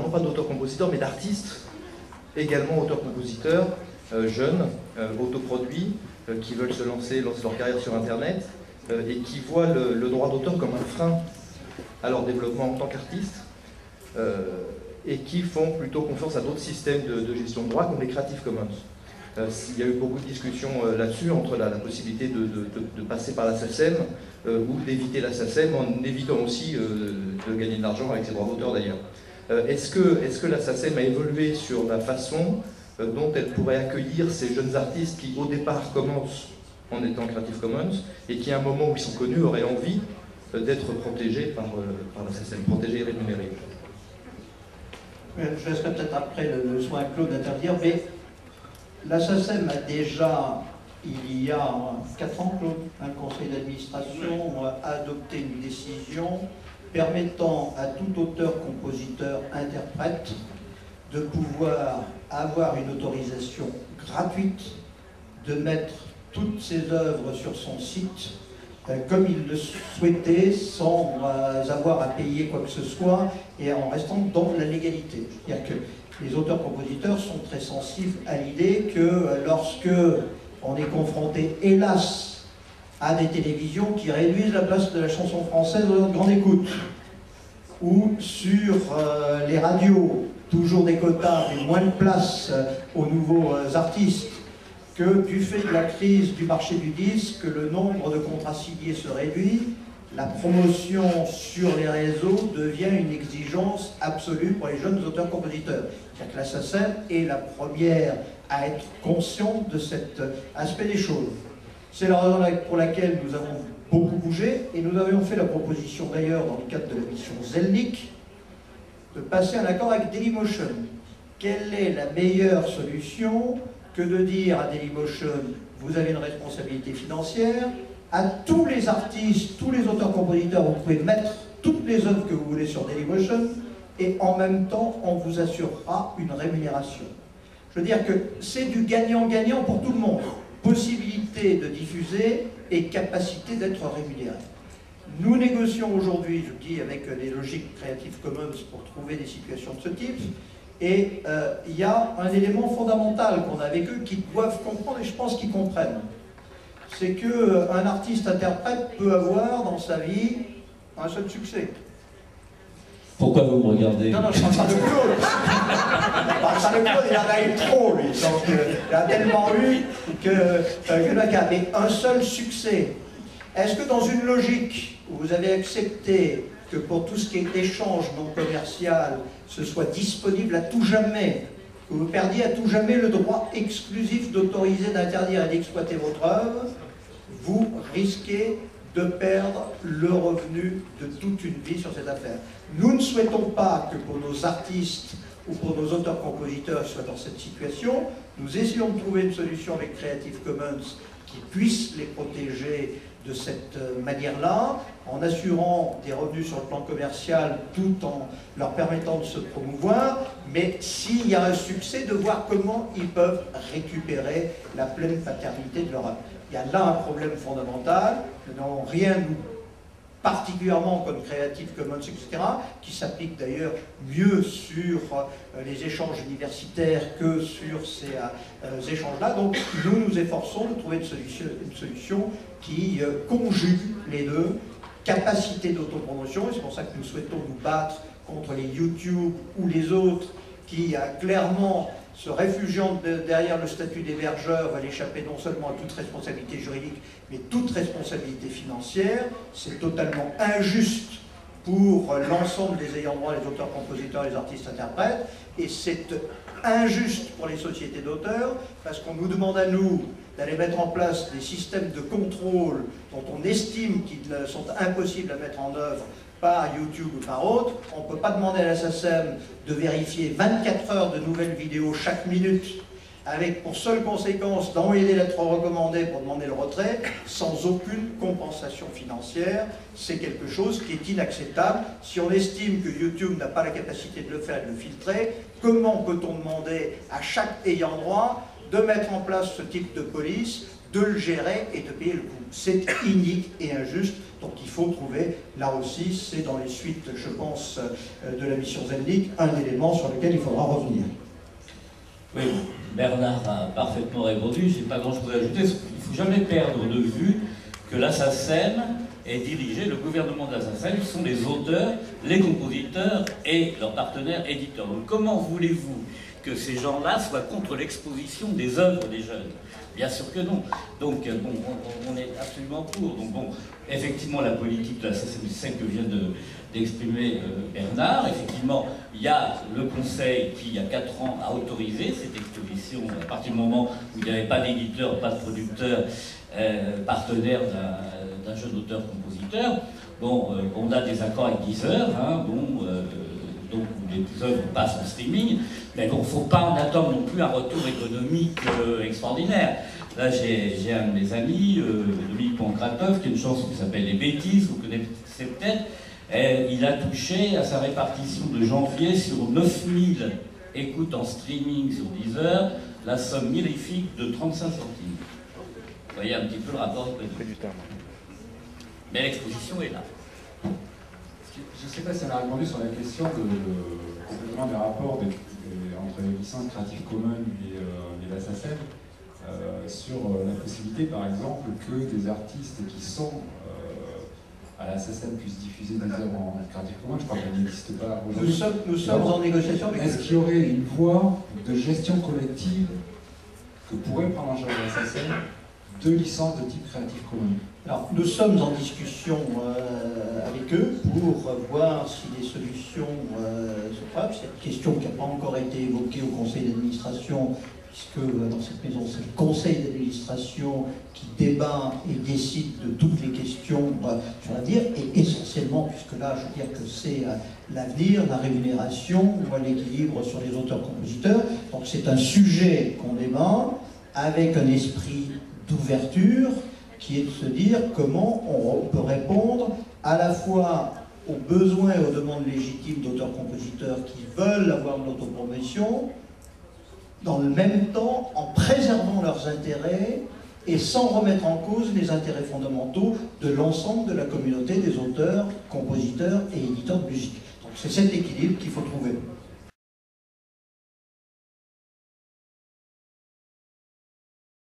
non pas d'auteurs-compositeurs, mais d'artistes, également auteurs-compositeurs, jeunes, autoproduits, qui veulent se lancer leur carrière sur Internet, et qui voient le droit d'auteur comme un frein à leur développement en tant qu'artistes, et qui font plutôt confiance à d'autres systèmes de gestion de droits, comme les Creative Commons. Il y a eu beaucoup de discussions là-dessus, entre la possibilité de passer par la SACEM ou d'éviter la SACEM, en évitant aussi de gagner de l'argent avec ses droits d'auteur d'ailleurs. Est-ce que la SACEM a évolué sur la façon dont elle pourrait accueillir ces jeunes artistes qui au départ commencent en étant Creative Commons et qui à un moment où ils sont connus auraient envie d'être protégés par la SACEM, protégés et rémunérés? Je laisserai peut-être après le soin à Claude d'intervenir, mais la SACEM a déjà, il y a 4 ans, Claude, un conseil d'administration a adopté une décision permettant à tout auteur, compositeur, interprète de pouvoir avoir une autorisation gratuite de mettre toutes ses œuvres sur son site comme il le souhaitait, sans avoir à payer quoi que ce soit et en restant dans la légalité. C'est-à-dire que les auteurs-compositeurs sont très sensibles à l'idée que lorsque on est confronté, hélas, à des télévisions qui réduisent la place de la chanson française aux grande écoute, ou sur les radios, toujours des quotas, mais moins de place aux nouveaux artistes, que du fait de la crise du marché du disque, le nombre de contrats signés se réduit, la promotion sur les réseaux devient une exigence absolue pour les jeunes auteurs-compositeurs. C'est-à-dire que la SACEM est la première à être consciente de cet aspect des choses. C'est la raison pour laquelle nous avons beaucoup bougé, et nous avions fait la proposition d'ailleurs dans le cadre de la mission Zelnick, de passer un accord avec Dailymotion. Quelle est la meilleure solution que de dire à Dailymotion, vous avez une responsabilité financière, à tous les artistes, tous les auteurs-compositeurs, vous pouvez mettre toutes les œuvres que vous voulez sur Dailymotion, et en même temps, on vous assurera une rémunération. Je veux dire que c'est du gagnant-gagnant pour tout le monde. Possibilité de diffuser et capacité d'être rémunéré. Nous négocions aujourd'hui, je dis, avec les logiques Creative Commons pour trouver des situations de ce type. Et il y a un élément fondamental qu'on a avec eux qu'ils doivent comprendre, et je pense qu'ils comprennent. C'est qu'un artiste-interprète peut avoir dans sa vie un seul succès. Pourquoi vous me regardez? Non, je parle pas de Claude. Je parle pas de Claude, il en a eu trop, lui. Donc, il a tellement eu que le cas. Mais un seul succès. Est-ce que dans une logique où vous avez accepté que pour tout ce qui est échange non commercial, ce soit disponible à tout jamais, que vous perdiez à tout jamais le droit exclusif d'autoriser, d'interdire et d'exploiter votre œuvre, vous risquez de perdre le revenu de toute une vie sur cette affaire. Nous ne souhaitons pas que pour nos artistes ou pour nos auteurs-compositeurs soient dans cette situation. Nous essayons de trouver une solution avec Creative Commons qui puisse les protéger de cette manière-là, en assurant des revenus sur le plan commercial tout en leur permettant de se promouvoir, mais s'il y a un succès, de voir comment ils peuvent récupérer la pleine paternité de leur œuvre. Il y a là un problème fondamental, nous n'avons rien, nous, particulièrement comme Creative Commons, etc., qui s'applique d'ailleurs mieux sur les échanges universitaires que sur ces échanges-là. Donc nous nous efforçons de trouver une solution qui conjugue les deux, capacité d'autopromotion, et c'est pour ça que nous souhaitons nous battre contre les YouTube ou les autres qui clairement, se réfugiant derrière le statut d'hébergeur, va l'échapper non seulement à toute responsabilité juridique, mais toute responsabilité financière. C'est totalement injuste pour l'ensemble des ayants droit, les auteurs, compositeurs, les artistes, interprètes, et c'est injuste pour les sociétés d'auteurs, parce qu'on nous demande à nous d'aller mettre en place des systèmes de contrôle dont on estime qu'ils sont impossibles à mettre en œuvre par YouTube ou par autre. On ne peut pas demander à la SACEM de vérifier 24 heures de nouvelles vidéos chaque minute, avec pour seule conséquence d'envoyer des lettres recommandées pour demander le retrait, sans aucune compensation financière. C'est quelque chose qui est inacceptable. Si on estime que YouTube n'a pas la capacité de le faire et de le filtrer, comment peut-on demander à chaque ayant droit de mettre en place ce type de police, de le gérer et de payer le coût. C'est inique et injuste, donc il faut trouver, là aussi, c'est dans les suites, je pense, de la mission Zelnik, un élément sur lequel il faudra revenir. Oui, Bernard a parfaitement répondu, je n'ai pas grand-chose à ajouter. Il ne faut jamais perdre de vue que la SACEM est dirigée, le gouvernement de la SACEM sont les auteurs, les compositeurs et leurs partenaires éditeurs. Donc comment voulez-vous que ces gens-là soient contre l'exposition des œuvres des jeunes? Bien sûr que non. Donc bon, on est absolument pour. Donc bon, effectivement, la politique de la SACEM, c'est celle que vient d'exprimer Bernard. Effectivement, il y a le Conseil qui, il y a 4 ans, a autorisé cette exposition à partir du moment où il n'y avait pas d'éditeur, pas de producteur partenaire d'un jeune auteur-compositeur. Bon, on a des accords avec Deezer, hein, bon, donc les œuvres passent en streaming, mais bon, il ne faut pas en attendre non plus un retour économique extraordinaire. Là, j'ai un de mes amis, Dominique Pancratov, qui a une chanson qui s'appelle Les Bêtises, vous connaissez peut-être. Il a touché à sa répartition de janvier sur 9000 écoutes en streaming sur Deezer, la somme mirifique de 35 centimes. Vous voyez un petit peu le rapport économique. Mais l'exposition est là. Je ne sais pas si elle a répondu sur la question complètement des rapports entre les licences Creative Commons et la SACEM, sur la possibilité, par exemple, que des artistes qui sont à la SACEM puissent diffuser des œuvres en Creative Commons. Je crois qu'elle n'existe pas aujourd'hui. Nous sommes en négociation avec... Est-ce qu'il y aurait une voie de gestion collective que pourrait prendre en charge la SACEM de licences de type Creative Commons? Alors, nous sommes en discussion avec eux pour voir si des solutions se frappent. C'est une question qui n'a pas encore été évoquée au conseil d'administration, puisque dans cette maison, c'est le conseil d'administration qui débat et décide de toutes les questions sur l'avenir, et essentiellement, puisque là, je veux dire que c'est l'avenir, la rémunération, l'équilibre sur les auteurs-compositeurs. Donc c'est un sujet qu'on débat avec un esprit d'ouverture, qui est de se dire comment on peut répondre à la fois aux besoins et aux demandes légitimes d'auteurs-compositeurs qui veulent avoir une autopromotion, dans le même temps en préservant leurs intérêts et sans remettre en cause les intérêts fondamentaux de l'ensemble de la communauté des auteurs, compositeurs et éditeurs de musique. Donc c'est cet équilibre qu'il faut trouver.